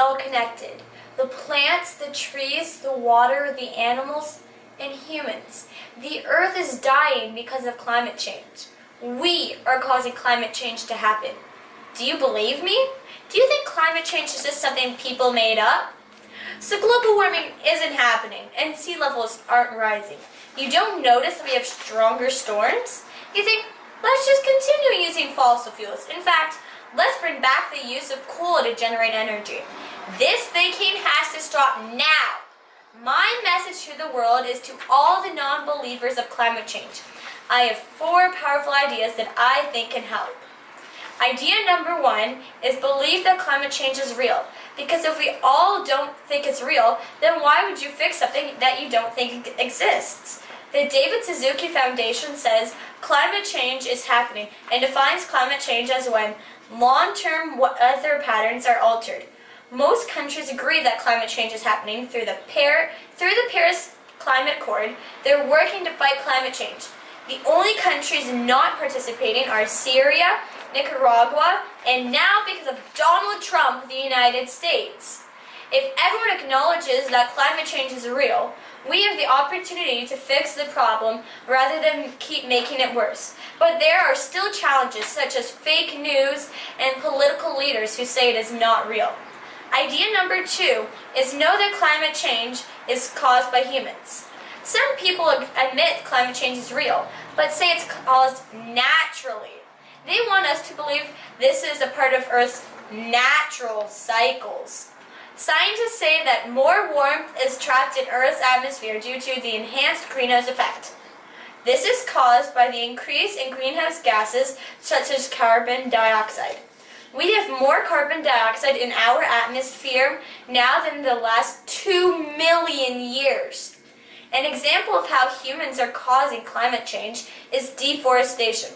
all connected. The plants, the trees, the water, the animals, and humans. The earth is dying because of climate change. We are causing climate change to happen. Do you believe me? Do you think climate change is just something people made up? So global warming isn't happening and sea levels aren't rising. You don't notice that we have stronger storms? You think, let's just continue using fossil fuels. In fact, let's bring back the use of coal to generate energy. This thinking has to stop now. My message to the world is to all the non-believers of climate change. I have 4 powerful ideas that I think can help. Idea number 1 is believe that climate change is real. Because if we all don't think it's real, then why would you fix something that you don't think exists? The David Suzuki Foundation says climate change is happening and defines climate change as when long-term weather patterns are altered. Most countries agree that climate change is happening through the Paris Climate Accord. They're working to fight climate change. The only countries not participating are Syria, Nicaragua, and now, because of Donald Trump, the United States. If everyone acknowledges that climate change is real, we have the opportunity to fix the problem rather than keep making it worse. But there are still challenges such as fake news and political leaders who say it is not real. Idea number 2 is know that climate change is caused by humans. Some people admit climate change is real, but say it's caused naturally. They want us to believe this is a part of Earth's natural cycles. Scientists say that more warmth is trapped in Earth's atmosphere due to the enhanced greenhouse effect. This is caused by the increase in greenhouse gases such as carbon dioxide. We have more carbon dioxide in our atmosphere now than in the last 2 million years. An example of how humans are causing climate change is deforestation.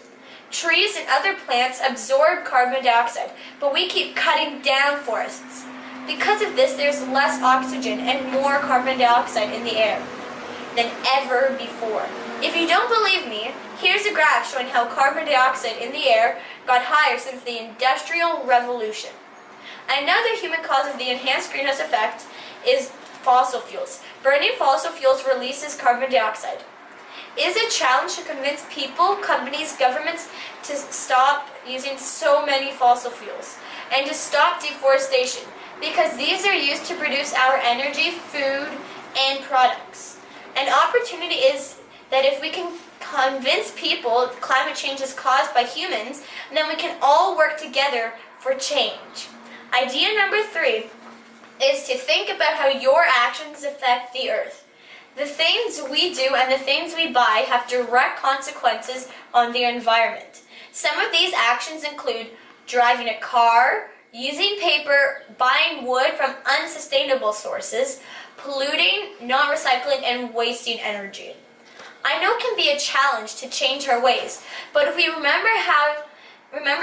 Trees and other plants absorb carbon dioxide, but we keep cutting down forests. Because of this, there's less oxygen and more carbon dioxide in the air than ever before. If you don't believe me, here's a graph showing how carbon dioxide in the air got higher since the Industrial Revolution. Another human cause of the enhanced greenhouse effect is fossil fuels. Burning fossil fuels releases carbon dioxide. It is a challenge to convince people, companies, governments to stop using so many fossil fuels and to stop deforestation, because these are used to produce our energy, food, and products. An opportunity is that if we can convince people climate change is caused by humans, then we can all work together for change. Idea number 3 is to think about how your actions affect the earth. The things we do and the things we buy have direct consequences on the environment. Some of these actions include driving a car, using paper, buying wood from unsustainable sources, polluting, not recycling, and wasting energy. I know it can be a challenge to change our ways, but if we remember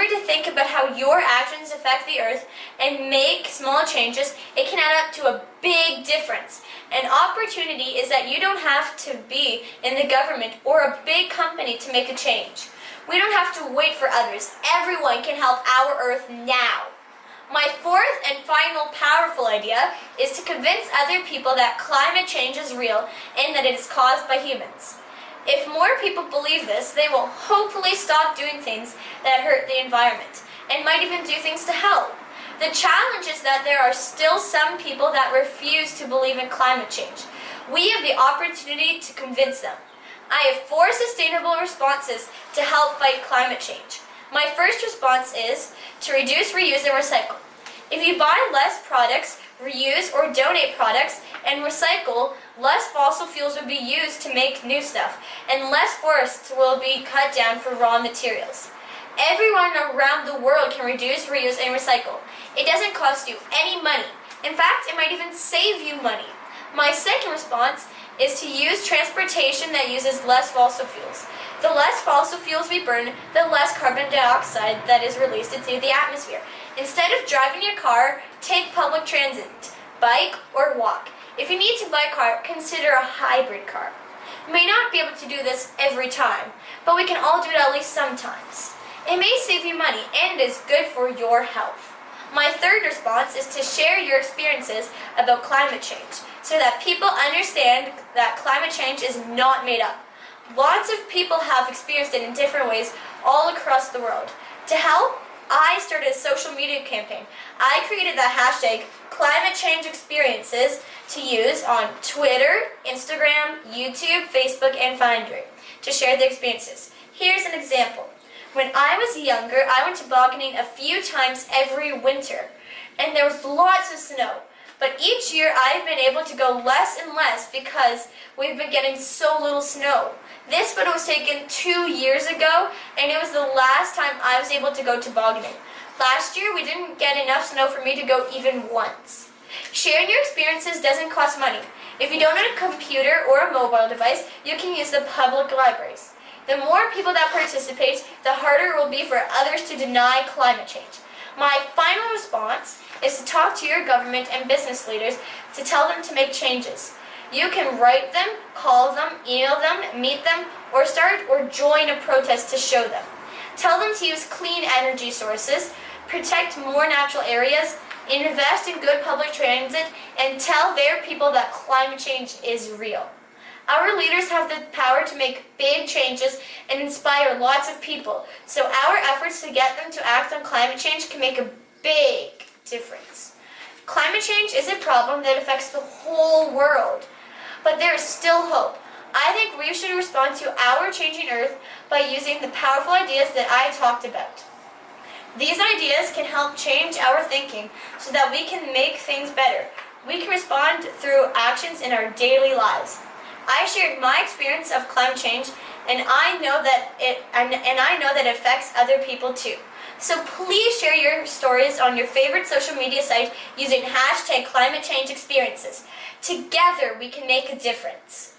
to think about how your actions affect the earth and make small changes, it can add up to a big difference. An opportunity is that you don't have to be in the government or a big company to make a change. We don't have to wait for others. Everyone can help our earth now. My 4th and final powerful idea is to convince other people that climate change is real and that it is caused by humans. If more people believe this, they will hopefully stop doing things that hurt the environment and might even do things to help. The challenge is that there are still some people that refuse to believe in climate change. We have the opportunity to convince them. I have 4 sustainable responses to help fight climate change. My first response is to reduce, reuse, and recycle. If you buy less products, reuse or donate products, and recycle, less fossil fuels will be used to make new stuff, and less forests will be cut down for raw materials. Everyone around the world can reduce, reuse, and recycle. It doesn't cost you any money. In fact, it might even save you money. My second response is to use transportation that uses less fossil fuels. The less fossil fuels we burn, the less carbon dioxide that is released into the atmosphere. Instead of driving your car, take public transit, bike, or walk. If you need to buy a car, consider a hybrid car. You may not be able to do this every time, but we can all do it at least sometimes. It may save you money and is good for your health. My third response is to share your experiences about climate change so that people understand that climate change is not made up. Lots of people have experienced it in different ways all across the world. To help, I started a social media campaign. I created the hashtag climatechangeexperiences to use on Twitter, Instagram, YouTube, Facebook, and Findery to share the experiences. Here's an example. When I was younger, I went tobogganing a few times every winter, and there was lots of snow. But each year I've been able to go less and less because we've been getting so little snow. This photo was taken 2 years ago, and it was the last time I was able to go tobogganing. Last year we didn't get enough snow for me to go even once. Sharing your experiences doesn't cost money. If you don't own a computer or a mobile device, you can use the public libraries. The more people that participate, the harder it will be for others to deny climate change. My final response is to talk to your government and business leaders to tell them to make changes. You can write them, call them, email them, meet them, or start or join a protest to show them. Tell them to use clean energy sources, protect more natural areas, invest in good public transit, and tell their people that climate change is real. Our leaders have the power to make big changes and inspire lots of people, so our efforts to get them to act on climate change can make a big difference. Climate change is a problem that affects the whole world, but there is still hope. I think we should respond to our changing Earth by using the powerful ideas that I talked about. These ideas can help change our thinking so that we can make things better. We can respond through actions in our daily lives. I shared my experience of climate change, and I know that it affects other people too. So please share your stories on your favorite social media site using hashtag climatechangeexperiences. Together we can make a difference.